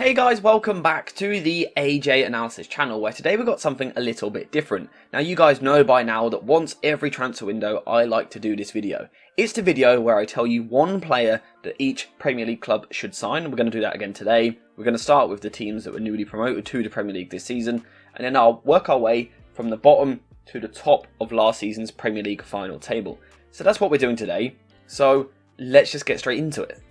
Hey guys, welcome back to the AJ Analysis channel, where today we've got something a little bit different. Now you guys know by now that once every transfer window I like to do this video. It's the video where I tell you one player that each Premier League club should sign. We're going to do that again today. We're going to start with the teams that were newly promoted to the Premier League this season, and then I'll work our way from the bottom to the top of last season's Premier League final table. So that's what we're doing today, so let's just get straight into it.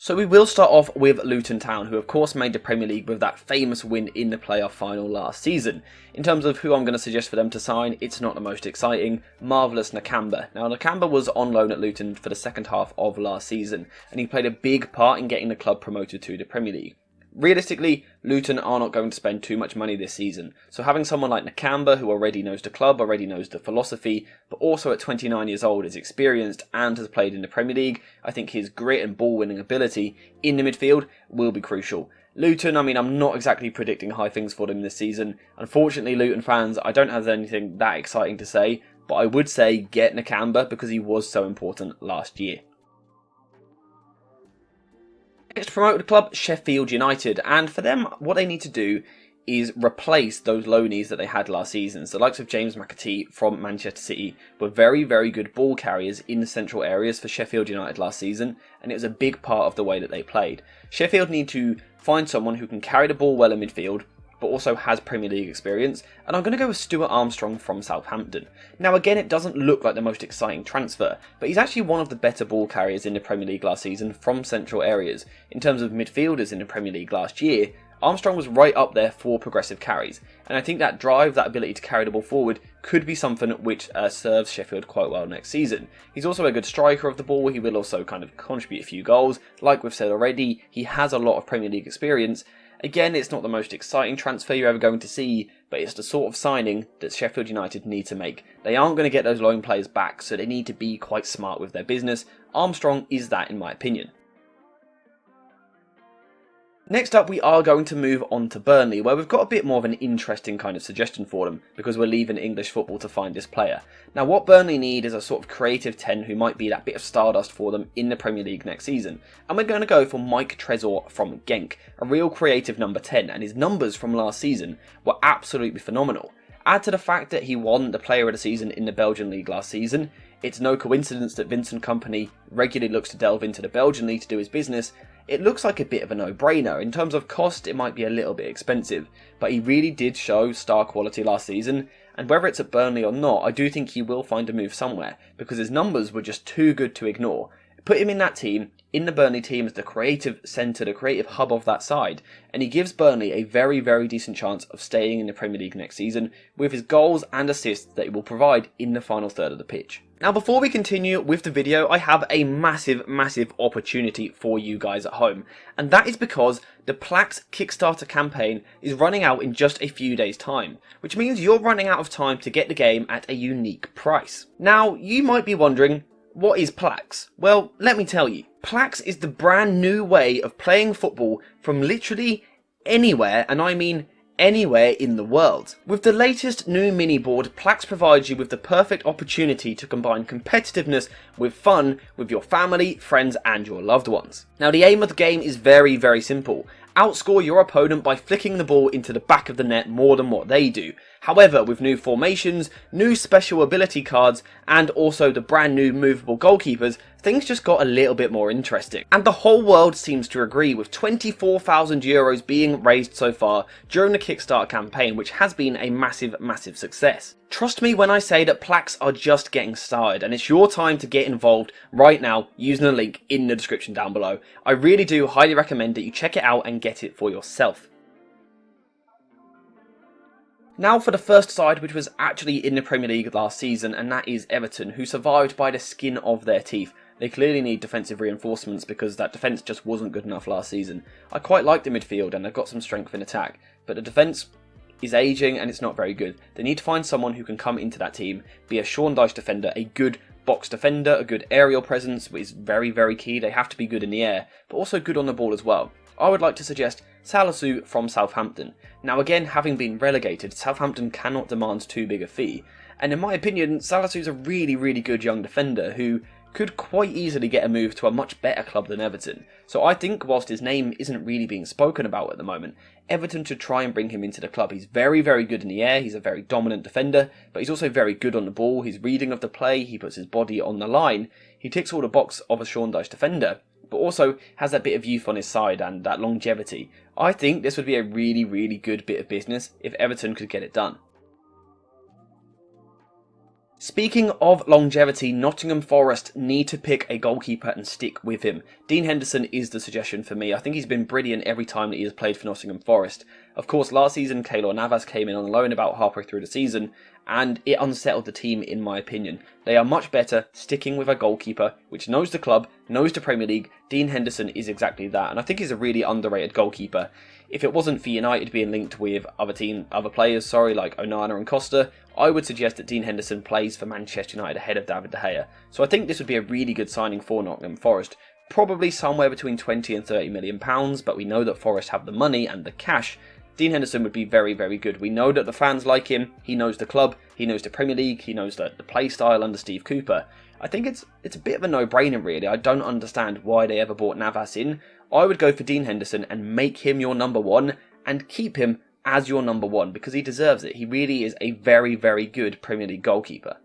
So we will start off with Luton Town, who of course made the Premier League with that famous win in the playoff final last season. In terms of who I'm going to suggest for them to sign, it's not the most exciting. Marvellous Nakamba. Now Nakamba was on loan at Luton for the second half of last season, and he played a big part in getting the club promoted to the Premier League. Realistically, Luton are not going to spend too much money this season, so having someone like Nakamba, who already knows the club, already knows the philosophy, but also at 29 years old is experienced and has played in the Premier League, I think his grit and ball-winning ability in the midfield will be crucial. Luton, I'm not exactly predicting high things for them this season. Unfortunately, Luton fans, I don't have anything that exciting to say, but I would say get Nakamba because he was so important last year. Next promoted club, Sheffield United, and for them what they need to do is replace those loanees that they had last season. So the likes of James McAtee from Manchester City were very good ball carriers in the central areas for Sheffield United last season, and it was a big part of the way that they played. Sheffield need to find someone who can carry the ball well in midfield, but also has Premier League experience, and I'm going to go with Stuart Armstrong from Southampton. Now again, it doesn't look like the most exciting transfer, but he's actually one of the better ball carriers in the Premier League last season from central areas. In terms of midfielders in the Premier League last year, Armstrong was right up there for progressive carries, and I think that drive, that ability to carry the ball forward, could be something which serves Sheffield quite well next season. He's also a good striker of the ball. He will also kind of contribute a few goals. Like we've said already, he has a lot of Premier League experience. Again, it's not the most exciting transfer you're ever going to see, but it's the sort of signing that Sheffield United need to make. They aren't going to get those loan players back, so they need to be quite smart with their business. Armstrong is that, in my opinion. Next up, we are going to move on to Burnley, where we've got a bit more of an interesting kind of suggestion for them, because we're leaving English football to find this player. Now, what Burnley need is a sort of creative 10 who might be that bit of stardust for them in the Premier League next season. And we're going to go for Mike Trezor from Genk, a real creative number 10, and his numbers from last season were absolutely phenomenal. Add to the fact that he won the Player of the Season in the Belgian League last season. It's no coincidence that Vincent Kompany regularly looks to delve into the Belgian League to do his business. It looks like a bit of a no-brainer. In terms of cost, it might be a little bit expensive, but he really did show star quality last season, and whether it's at Burnley or not, I do think he will find a move somewhere, because his numbers were just too good to ignore. Put him in that team, in the Burnley team, as the creative centre, the creative hub of that side, and he gives Burnley a very decent chance of staying in the Premier League next season, with his goals and assists that he will provide in the final third of the pitch. Now before we continue with the video, I have a massive opportunity for you guys at home, and that is because the Plax Kickstarter campaign is running out in just a few days time, which means you're running out of time to get the game at a unique price. Now you might be wondering, what is Plax? Well, let me tell you. Plax is the brand new way of playing football from literally anywhere, and I mean anywhere in the world. With the latest new mini board, Plax provides you with the perfect opportunity to combine competitiveness with fun with your family, friends and your loved ones. Now the aim of the game is very simple. Outscore your opponent by flicking the ball into the back of the net more than what they do. However, with new formations, new special ability cards, and also the brand new movable goalkeepers, things just got a little bit more interesting. And the whole world seems to agree, with €24,000 being raised so far during the Kickstarter campaign, which has been a massive success. Trust me when I say that Plax are just getting started, and it's your time to get involved right now using the link in the description down below. I really do highly recommend that you check it out and get it for yourself. Now for the first side, which was actually in the Premier League last season, and that is Everton, who survived by the skin of their teeth. They clearly need defensive reinforcements because that defence just wasn't good enough last season. I quite like the midfield and they've got some strength in attack, but the defence is ageing and it's not very good. They need to find someone who can come into that team, be a Sean Dyche defender, a good box defender, a good aerial presence, which is very key. They have to be good in the air, but also good on the ball as well. I would like to suggest Salisu from Southampton. Now again, having been relegated, Southampton cannot demand too big a fee, and in my opinion, Salisu's a really good young defender who could quite easily get a move to a much better club than Everton. So I think whilst his name isn't really being spoken about at the moment, Everton should try and bring him into the club. He's very, very good in the air, he's a very dominant defender, but he's also very good on the ball, his reading of the play, he puts his body on the line, he ticks all the box of a Sean Dyche defender, but also has that bit of youth on his side and that longevity. I think this would be a really, really good bit of business if Everton could get it done. Speaking of longevity, Nottingham Forest need to pick a goalkeeper and stick with him. Dean Henderson is the suggestion for me. I think he's been brilliant every time that he has played for Nottingham Forest. Of course, last season, Keylor Navas came in on loan about halfway through the season, and it unsettled the team in my opinion. They are much better sticking with a goalkeeper which knows the club, knows the Premier League. Dean Henderson is exactly that, and I think he's a really underrated goalkeeper. If it wasn't for United being linked with other players, like Onana and Costa, I would suggest that Dean Henderson plays for Manchester United ahead of David De Gea. So I think this would be a really good signing for Nottingham Forest. Probably somewhere between 20 and 30 million pounds, but we know that Forest have the money and the cash. Dean Henderson would be very, very good. We know that the fans like him, he knows the club, he knows the Premier League, he knows the play style under Steve Cooper. I think it's a bit of a no-brainer really. I don't understand why they ever brought Navas in. I would go for Dean Henderson and make him your number one and keep him as your number one because he deserves it. He really is a very, very good Premier League goalkeeper.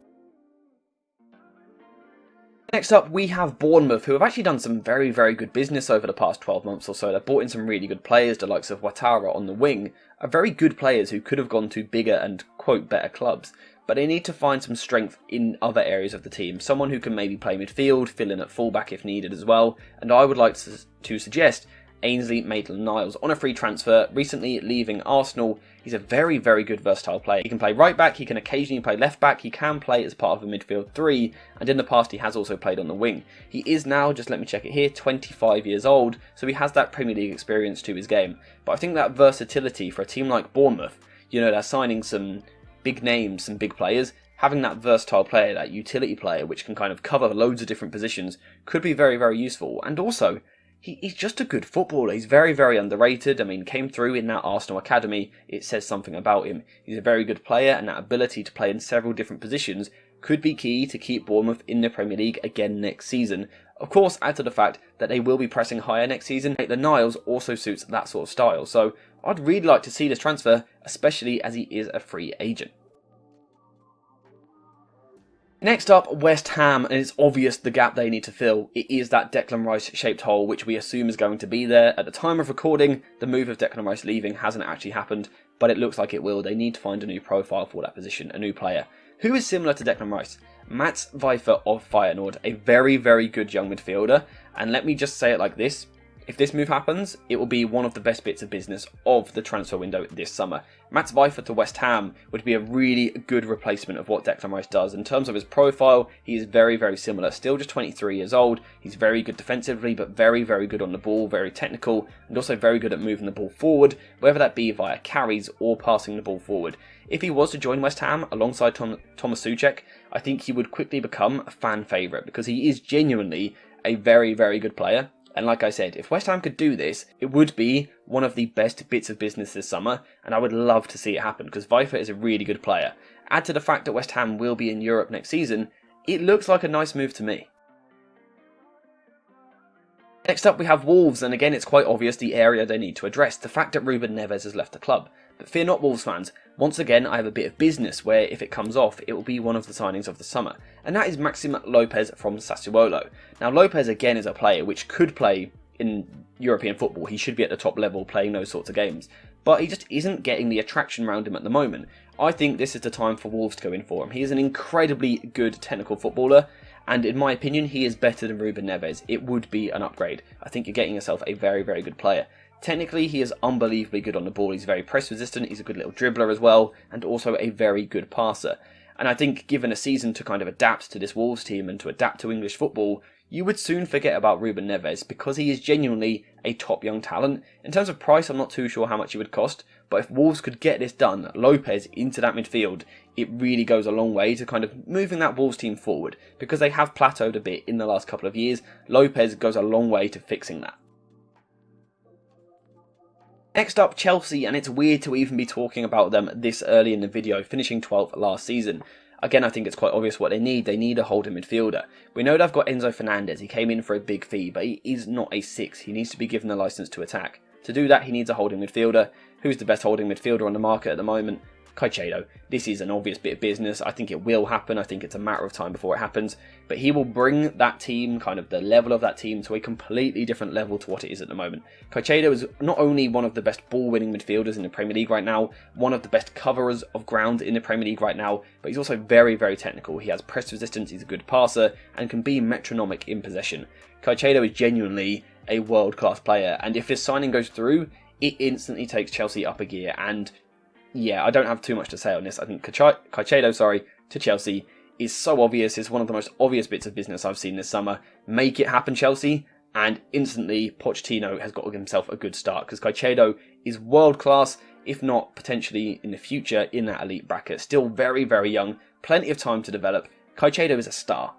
Next up, we have Bournemouth, who have actually done some very, very good business over the past 12 months or so. They've brought in some really good players, the likes of Ouattara on the wing, are very good players who could have gone to bigger and, quote, better clubs. But they need to find some strength in other areas of the team. Someone who can maybe play midfield, fill in at fullback if needed as well. And I would like to suggest Ainsley Maitland-Niles on a free transfer, recently leaving Arsenal. He's a very, very good versatile player. He can play right back, he can occasionally play left back, he can play as part of a midfield three, and in the past he has also played on the wing. He is now, just let me check it here, 25 years old, so he has that Premier League experience to his game. But I think that versatility for a team like Bournemouth, they're signing some big names, some big players, having that versatile player, that utility player, which can kind of cover loads of different positions, could be very, very useful. And also, he's just a good footballer. He's very, very underrated. I mean, came through in that Arsenal academy. It says something about him. He's a very good player, and that ability to play in several different positions could be key to keep Bournemouth in the Premier League again next season. Of course, add to the fact that they will be pressing higher next season. The Niles also suits that sort of style. So I'd really like to see this transfer, especially as he is a free agent. Next up, West Ham, and it's obvious the gap they need to fill. It is that Declan Rice shaped hole, which we assume is going to be there. At the time of recording, the move of Declan Rice leaving hasn't actually happened, but it looks like it will. They need to find a new profile for that position, a new player. Who is similar to Declan Rice? Mats Weifer of Feyenoord, a very, very good young midfielder, and let me just say it like this. If this move happens, it will be one of the best bits of business of the transfer window this summer. Mats Weifer to West Ham would be a really good replacement of what Declan Rice does. In terms of his profile, he is very, very similar. Still just 23 years old. He's very good defensively, but very, very good on the ball, very technical, and also very good at moving the ball forward, whether that be via carries or passing the ball forward. If he was to join West Ham alongside Thomas Souček, I think he would quickly become a fan favourite because he is genuinely a very, very good player. And like I said, if West Ham could do this, it would be one of the best bits of business this summer, and I would love to see it happen because Weifer is a really good player. Add to the fact that West Ham will be in Europe next season, it looks like a nice move to me. Next up we have Wolves, and again it's quite obvious the area they need to address, the fact that Ruben Neves has left the club. But fear not, Wolves fans, once again I have a bit of business where if it comes off it will be one of the signings of the summer, and that is Maxim Lopez from Sassuolo. Now Lopez again is a player which could play in European football. He should be at the top level playing those sorts of games, but he just isn't getting the attraction around him at the moment. I think this is the time for Wolves to go in for him. He is an incredibly good technical footballer, and in my opinion he is better than Ruben Neves. It would be an upgrade. I think you're getting yourself a very, very good player. Technically, he is unbelievably good on the ball. He's very press resistant, he's a good little dribbler as well, and also a very good passer. And I think given a season to kind of adapt to this Wolves team and to adapt to English football, you would soon forget about Ruben Neves because he is genuinely a top young talent. In terms of price, I'm not too sure how much he would cost, but if Wolves could get this done, Lopez into that midfield, it really goes a long way to kind of moving that Wolves team forward. Because they have plateaued a bit in the last couple of years, Lopez goes a long way to fixing that. Next up, Chelsea, and it's weird to even be talking about them this early in the video, finishing 12th last season. Again, I think it's quite obvious what they need. They need a holding midfielder. We know they've got Enzo Fernandez. He came in for a big fee, but he is not a 6. He needs to be given the licence to attack. To do that, he needs a holding midfielder. Who's the best holding midfielder on the market at the moment? Caicedo. This is an obvious bit of business. I think it will happen. I think it's a matter of time before it happens. But he will bring that team, kind of the level of that team, to a completely different level to what it is at the moment. Caicedo is not only one of the best ball-winning midfielders in the Premier League right now, one of the best coverers of ground in the Premier League right now, but he's also very, very technical. He has press resistance, he's a good passer, and can be metronomic in possession. Caicedo is genuinely a world-class player, and if his signing goes through, it instantly takes Chelsea up a gear, and yeah, I don't have too much to say on this. I think Caicedo, to Chelsea is so obvious. It's one of the most obvious bits of business I've seen this summer. Make it happen, Chelsea, and instantly Pochettino has got himself a good start, because Caicedo is world class, if not potentially in the future in that elite bracket. Still very, very young, plenty of time to develop. Caicedo is a star.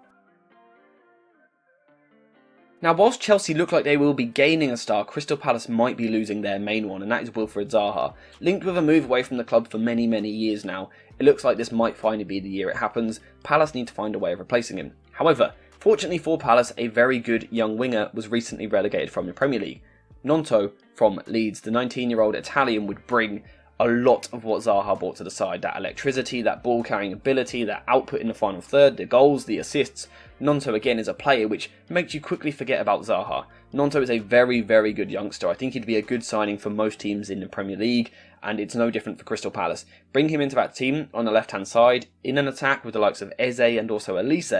Now, whilst Chelsea look like they will be gaining a star, Crystal Palace might be losing their main one, and that is Wilfried Zaha. Linked with a move away from the club for many, many years now, it looks like this might finally be the year it happens. Palace need to find a way of replacing him. However, fortunately for Palace, a very good young winger was recently relegated from the Premier League. Gnonto from Leeds, the 19-year-old Italian, would bring a lot of what Zaha brought to the side. That electricity, that ball carrying ability, that output in the final third, the goals, the assists. Gnonto again is a player which makes you quickly forget about Zaha. Gnonto is a very, very good youngster. I think he'd be a good signing for most teams in the Premier League, and it's no different for Crystal Palace. Bring him into that team on the left-hand side, in an attack with the likes of Eze and also Elise,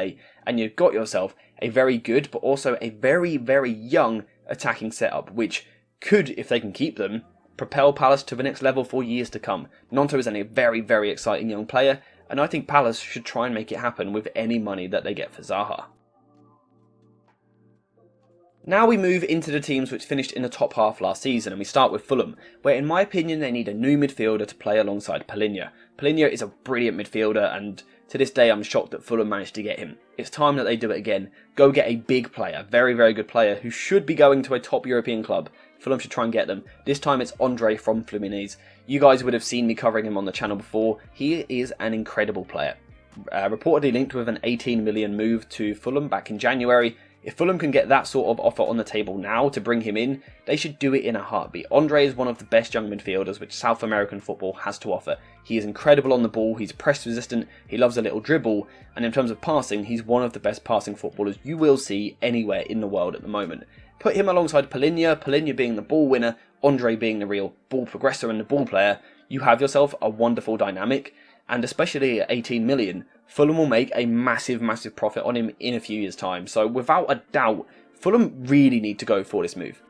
and you've got yourself a very good, but also a very, very young attacking setup, which could, if they can keep them, propel Palace to the next level for years to come. Gnonto is a very, very exciting young player, and I think Palace should try and make it happen with any money that they get for Zaha. Now we move into the teams which finished in the top half last season, and we start with Fulham, where in my opinion they need a new midfielder to play alongside Palhinha. Palhinha is a brilliant midfielder, and to this day I'm shocked that Fulham managed to get him. It's time that they do it again. Go get a big player, very, very good player, who should be going to a top European club. Fulham should try and get them. This time it's Andre from Fluminense. You guys would have seen me covering him on the channel before. He is an incredible player. Reportedly linked with an 18 million move to Fulham back in January. If Fulham can get that sort of offer on the table now to bring him in, they should do it in a heartbeat. Andre is one of the best young midfielders which South American football has to offer. He is incredible on the ball, he's press resistant, he loves a little dribble, and in terms of passing, he's one of the best passing footballers you will see anywhere in the world at the moment. Put him alongside Palhinha, Palhinha being the ball winner, Andre being the real ball progressor and the ball player, you have yourself a wonderful dynamic, and especially at 18 million, Fulham will make a massive, massive profit on him in a few years' time. So without a doubt, Fulham really need to go for this move.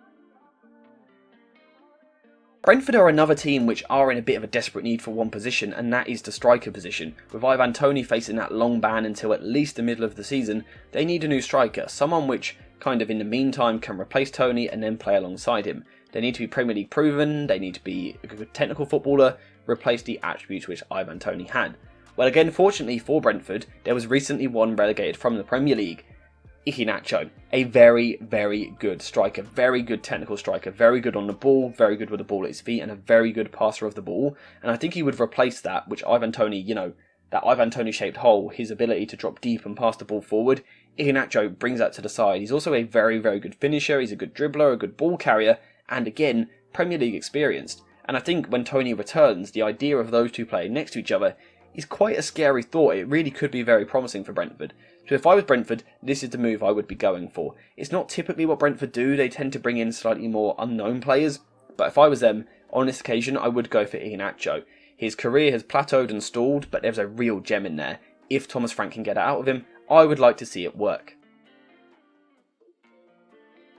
Brentford are another team which are in a bit of a desperate need for one position, and that is the striker position. With Ivan Toney facing that long ban until at least the middle of the season, they need a new striker, someone which kind of in the meantime can replace Toney and then play alongside him. They need to be Premier League proven, they need to be a good technical footballer, replace the attributes which Ivan Toney had. Well, again, fortunately for Brentford, there was recently one relegated from the Premier League, Iheanacho. A very, very good striker, very good technical striker, very good on the ball, very good with the ball at his feet, and a very good passer of the ball. And I think he would replace that, which Ivan Toney, that Ivan Toney-shaped hole, his ability to drop deep and pass the ball forward. Iheanacho brings that to the side. He's also a very, very good finisher, he's a good dribbler, a good ball carrier, and again, Premier League experienced. And I think when Toney returns, the idea of those two playing next to each other is quite a scary thought. It really could be very promising for Brentford. So if I was Brentford, this is the move I would be going for. It's not typically what Brentford do, they tend to bring in slightly more unknown players, but if I was them, on this occasion I would go for Iheanacho. His career has plateaued and stalled, but there's a real gem in there. If Thomas Frank can get it out of him, I would like to see it work.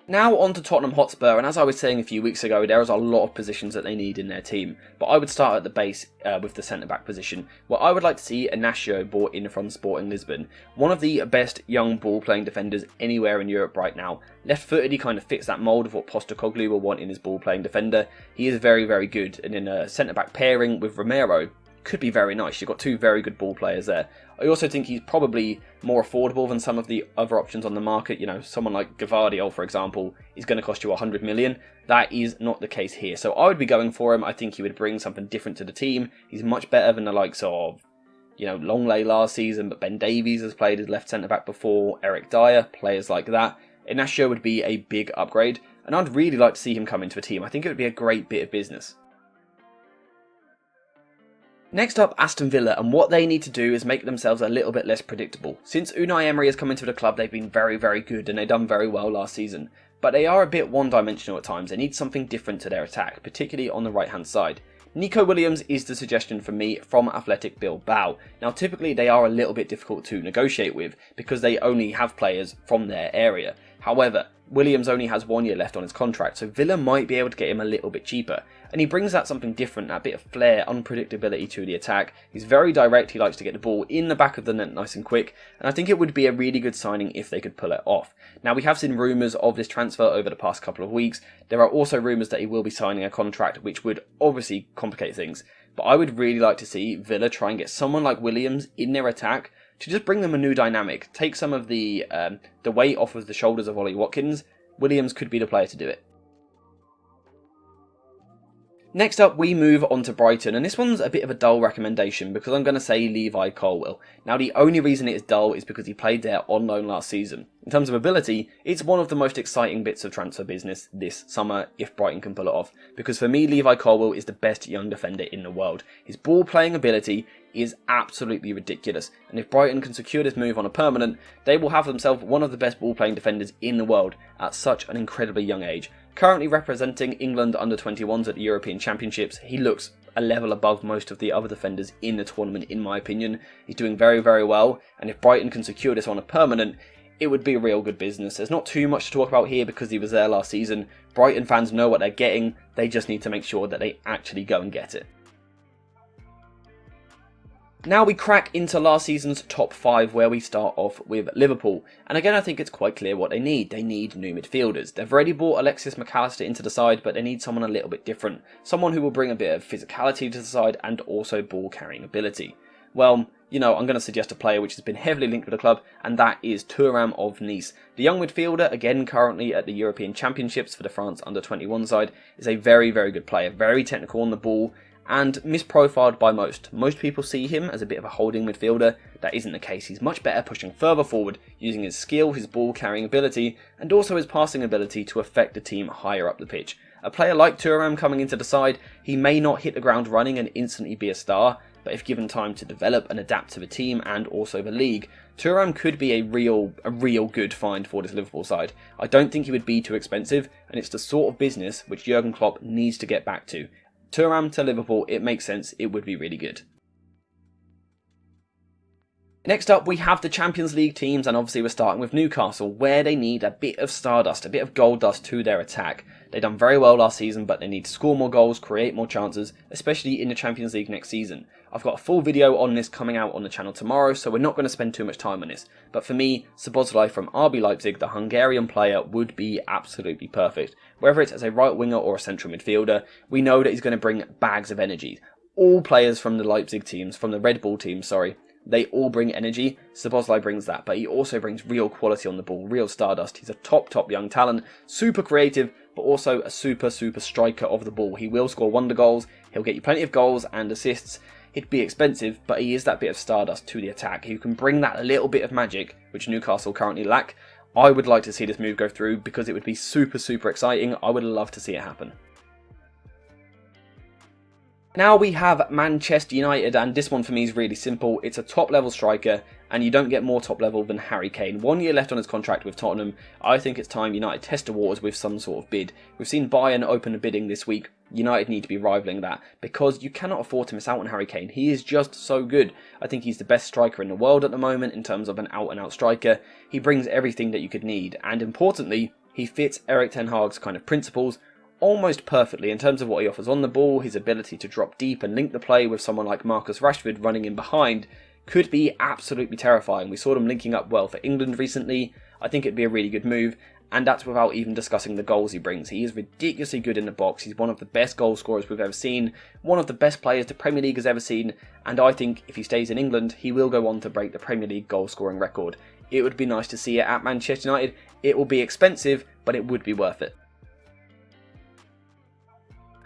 Now on to Tottenham Hotspur, and as I was saying a few weeks ago, there is a lot of positions that they need in their team, but I would start at the base with the centre-back position, where I would like to see Inacio brought in from Sporting Lisbon. One of the best young ball-playing defenders anywhere in Europe right now. Left-footed, he kind of fits that mould of what Postecoglou will want in his ball-playing defender. He is very, very good, and in a centre-back pairing with Romero, could be very nice. You've got two very good ball players there. I also think he's probably more affordable than some of the other options on the market. Someone like Gvardiol, for example, is going to cost you 100 million. That is not the case here. So I would be going for him. I think he would bring something different to the team. He's much better than the likes of Longley last season, but Ben Davies has played as left centre-back before, Eric Dyer, players like that. Inacio would be a big upgrade, and I'd really like to see him come into a team. I think it would be a great bit of business. Next up, Aston Villa, and what they need to do is make themselves a little bit less predictable. Since Unai Emery has come into the club, they've been very, very good, and they've done very well last season. But they are a bit one-dimensional at times. They need something different to their attack, particularly on the right-hand side. Nico Williams is the suggestion for me from Athletic Bilbao. Now, typically they are a little bit difficult to negotiate with because they only have players from their area. However, Williams only has 1 year left on his contract, so Villa might be able to get him a little bit cheaper. And he brings out something different, that bit of flair, unpredictability to the attack. He's very direct, he likes to get the ball in the back of the net nice and quick, and I think it would be a really good signing if they could pull it off. Now, we have seen rumours of this transfer over the past couple of weeks. There are also rumours that he will be signing a contract, which would obviously complicate things. But I would really like to see Villa try and get someone like Williams in their attack to just bring them a new dynamic, take some of the weight off of the shoulders of Ollie Watkins. Williams could be the player to do it. Next up, we move on to Brighton, and this one's a bit of a dull recommendation because I'm going to say Levi Colwill. Now, the only reason it is dull is because he played there on loan last season. In terms of ability, it's one of the most exciting bits of transfer business this summer if Brighton can pull it off, because for me, Levi Colwill is the best young defender in the world. His ball playing ability is absolutely ridiculous, and if Brighton can secure this move on a permanent, they will have themselves one of the best ball playing defenders in the world at such an incredibly young age. Currently representing England under-21s at the European Championships, he looks a level above most of the other defenders in the tournament, in my opinion. He's doing very, very well, and if Brighton can secure this on a permanent, it would be a real good business. There's not too much to talk about here because he was there last season. Brighton fans know what they're getting, they just need to make sure that they actually go and get it. Now we crack into last season's top 5, where we start off with Liverpool. And again, I think it's quite clear what they need. They need new midfielders. They've already bought Alexis McAllister into the side, but they need someone a little bit different. Someone who will bring a bit of physicality to the side and also ball carrying ability. Well, I'm going to suggest a player which has been heavily linked with the club, and that is Thuram of Nice. The young midfielder, again currently at the European Championships for the France under-21 side, is a very, very good player. Very technical on the ball, and misprofiled by most. Most people see him as a bit of a holding midfielder. That isn't the case. He's much better pushing further forward, using his skill, his ball carrying ability, and also his passing ability to affect the team higher up the pitch. A player like Thuram coming into the side, he may not hit the ground running and instantly be a star, but if given time to develop and adapt to the team and also the league, Thuram could be a real good find for this Liverpool side. I don't think he would be too expensive, and it's the sort of business which Jurgen Klopp needs to get back to. Thuram to Liverpool, it makes sense, it would be really good. Next up, we have the Champions League teams, and obviously we're starting with Newcastle, where they need a bit of stardust, a bit of gold dust to their attack. They've done very well last season, but they need to score more goals, create more chances, especially in the Champions League next season. I've got a full video on this coming out on the channel tomorrow, so we're not going to spend too much time on this. But for me, Szoboszlai from RB Leipzig, the Hungarian player, would be absolutely perfect. Whether it's as a right winger or a central midfielder, we know that he's going to bring bags of energy. All players from the Leipzig teams, from the Red Bull teams, they all bring energy. Szoboszlai brings that, but he also brings real quality on the ball, real stardust. He's a top young talent, super creative, but also a super striker of the ball. He will score wonder goals, he'll get you plenty of goals and assists. It'd be expensive, but he is that bit of stardust to the attack. He can bring that little bit of magic, which Newcastle currently lack. I would like to see this move go through because it would be super exciting. I would love to see it happen. Now we have Manchester United, and this one for me is really simple. It's a top level striker, and you don't get more top level than Harry Kane. 1 year left on his contract with Tottenham. I think it's time United test the waters with some sort of bid. We've seen Bayern open a bidding this week. United need to be rivaling that because you cannot afford to miss out on Harry Kane. He is just so good. I think he's the best striker in the world at the moment in terms of an out-and-out striker. He brings everything that you could need, and importantly, he fits Erik ten Hag's kind of principles almost perfectly in terms of what he offers on the ball. His ability to drop deep and link the play with someone like Marcus Rashford running in behind could be absolutely terrifying. We saw them linking up well for England recently. I think it'd be a really good move, and that's without even discussing the goals he brings. He is ridiculously good in the box. He's one of the best goal scorers we've ever seen, one of the best players the Premier League has ever seen, and I think if he stays in England, he will go on to break the Premier League goal scoring record. It would be nice to see it at Manchester United. It will be expensive, but it would be worth it.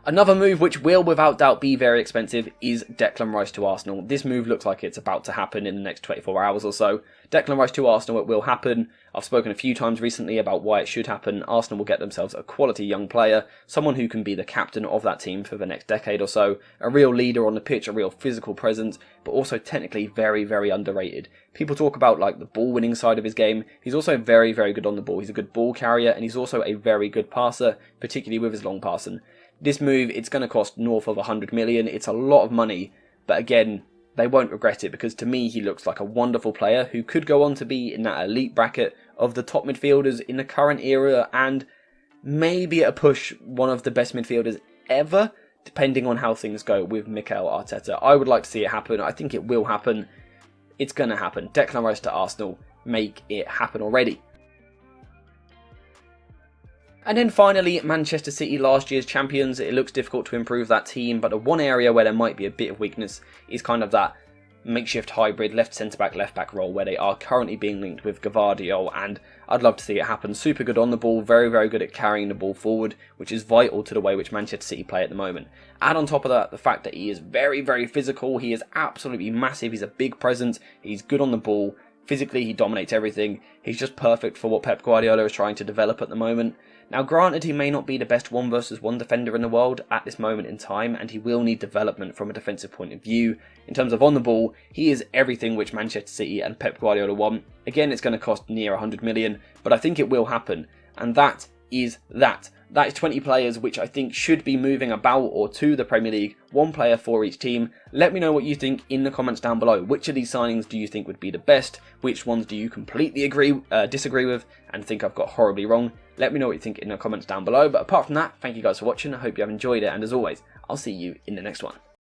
Another move which will without doubt be very expensive is Declan Rice to Arsenal. This move looks like it's about to happen in the next 24 hours or so. Declan Rice to Arsenal, it will happen. I've spoken a few times recently about why it should happen. Arsenal will get themselves a quality young player, someone who can be the captain of that team for the next decade or so, a real leader on the pitch, a real physical presence, but also technically very, very underrated. People talk about like the ball winning side of his game. He's also very, very good on the ball. He's a good ball carrier and he's also a very good passer, particularly with his long passing. This move, it's going to cost north of 100 million. It's a lot of money, but again, they won't regret it because to me, he looks like a wonderful player who could go on to be in that elite bracket of the top midfielders in the current era and maybe at a push one of the best midfielders ever, depending on how things go with Mikel Arteta. I would like to see it happen. I think it will happen. It's going to happen. Declan Rice to Arsenal, make it happen already. And then finally, Manchester City, last year's champions. It looks difficult to improve that team, but the one area where there might be a bit of weakness is kind of that makeshift hybrid left centre-back, left-back role where they are currently being linked with Gvardiol, and I'd love to see it happen. Super good on the ball, very, very good at carrying the ball forward, which is vital to the way which Manchester City play at the moment. Add on top of that, the fact that he is very, very physical, he is absolutely massive, he's a big presence, he's good on the ball, physically he dominates everything, he's just perfect for what Pep Guardiola is trying to develop at the moment. Now granted, he may not be the best 1 versus 1 defender in the world at this moment in time, and he will need development from a defensive point of view. In terms of on the ball, he is everything which Manchester City and Pep Guardiola want. Again, it's going to cost near 100 million, but I think it will happen, and that is that. That is 20 players which I think should be moving about or to the Premier League, 1 player for each team. Let me know what you think in the comments down below. Which of these signings do you think would be the best? Which ones do you completely disagree with and think I've got horribly wrong? Let me know what you think in the comments down below. But apart from that, thank you guys for watching. I hope you have enjoyed it. And as always, I'll see you in the next one.